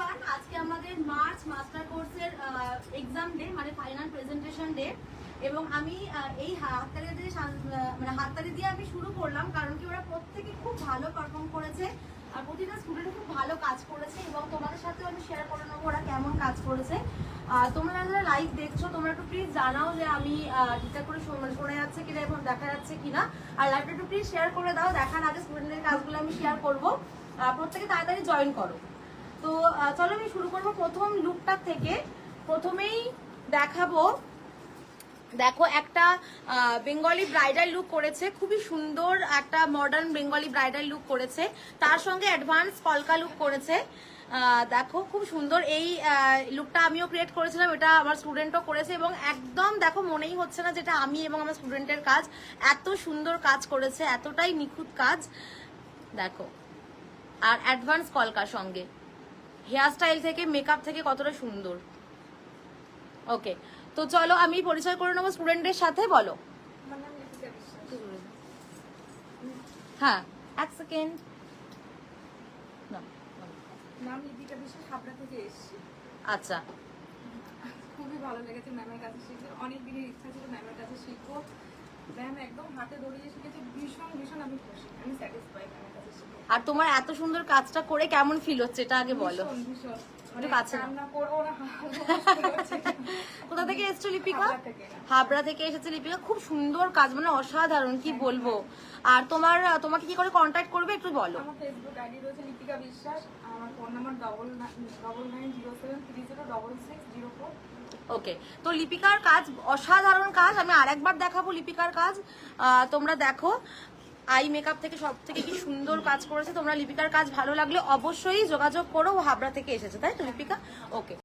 Everyone, আজকে আমাদের March master কোর্সের এক্সাম ডে, মানে ফাইনাল প্রেজেন্টেশন ডে। এবং আমি এই হাততালি দিয়ে আমি শুরু করলাম, কারণ কি ওরা প্রত্যেকে খুব ভালো পারফর্ম করেছে আর প্রতিটা স্টুডেন্ট খুব ভালো কাজ করেছে এবং তোমাদের সাথেও আমি শেয়ার করে নেবো ওরা কেমন কাজ করেছে। তোমরা যারা লাইভ দেখছো তোমরা একটু প্লিজ জানাও যে আমি ঠিকঠাক করে শোনা যাচ্ছে কিনা এবং দেখা যাচ্ছে কিনা। আর লাইভটা একটু প্লিজ শেয়ার করে দাও, দেখার আগে স্টুডেন্টদের কাজগুলো আমি শেয়ার করবো। প্রত্যেকে তাড়াতাড়ি জয়েন করো। তো চলো আমি শুরু করবো প্রথম লুকটা থেকে। প্রথমেই দেখাবো, দেখো একটা বেঙ্গলি ব্রাইডাল লুক করেছে, খুবই সুন্দর একটা মডার্ন বেঙ্গলি ব্রাইডাল লুক করেছে, তার সঙ্গে অ্যাডভান্স কলকা লুক করেছে। দেখো খুব সুন্দর এই লুকটা আমিও ক্রিয়েট করেছিলাম, এটা আমার স্টুডেন্টও করেছে এবং একদম দেখো মনেই হচ্ছে না যেটা আমি এবং আমার স্টুডেন্টের কাজ। এত সুন্দর কাজ করেছে, এতটাই নিখুঁত কাজ দেখো। আর অ্যাডভান্স কলকার সঙ্গে হেয়ার স্টাইল থেকে মেকআপ থেকে কতটা সুন্দর। ওকে, তো চলো আমি পরিচয় করে নেবো স্টুডেন্টদের সাথে। বলো। হ্যাঁ, এক সেকেন্ড। নাম লিপিকা বিশ্বাস, হাবড়া থেকে এসেছি। আচ্ছা, খুবই ভালো লেগেছে ম্যামের কাছে শিখে, অনেক দিনের ইচ্ছা ছিল ম্যামের কাছে শিখবো। ম্যাম একদম হাতে ধরিয়ে শিখেছে, ভীষণ ভীষণ আমি খুশি, আমি স্যাটিসফাইড ম্যামের কাছে শিখে। আর তোমার এত সুন্দর কাজটা করে কেমন ফিল হচ্ছে এটা আগে বলো। ভীষণ ভীষণ একটু কাছে নাও। রান্না করবো না। কোথা থেকে এসছো লিপিকা? হাবড়া থেকে। হাবড়া থেকে এসেছে লিপিকা, খুব সুন্দর কাজ, মানে অসাধারণ, কি বলবো। আর তোমাকে কি করে কন্ট্যাক্ট করবে একটু বলো। আমার ফেসবুক আইডি রয়েছে লিপিকা বিশ্বাস, আমার ফোন নাম্বার 9907306604। ওকে, তো লিপিকার কাজ অসাধারণ কাজ, আমি আরেকবার দেখাবো লিপিকার কাজ। তোমরা দেখো আই মেকআপ থেকে সব থেকে কি সুন্দর কাজ করেছে। তোমরা লিপিকার কাজ ভালো লাগলে অবশ্যই যোগাযোগ করো, ও হাবড়া থেকে এসেছে, তাই তো লিপিকা? ওকে।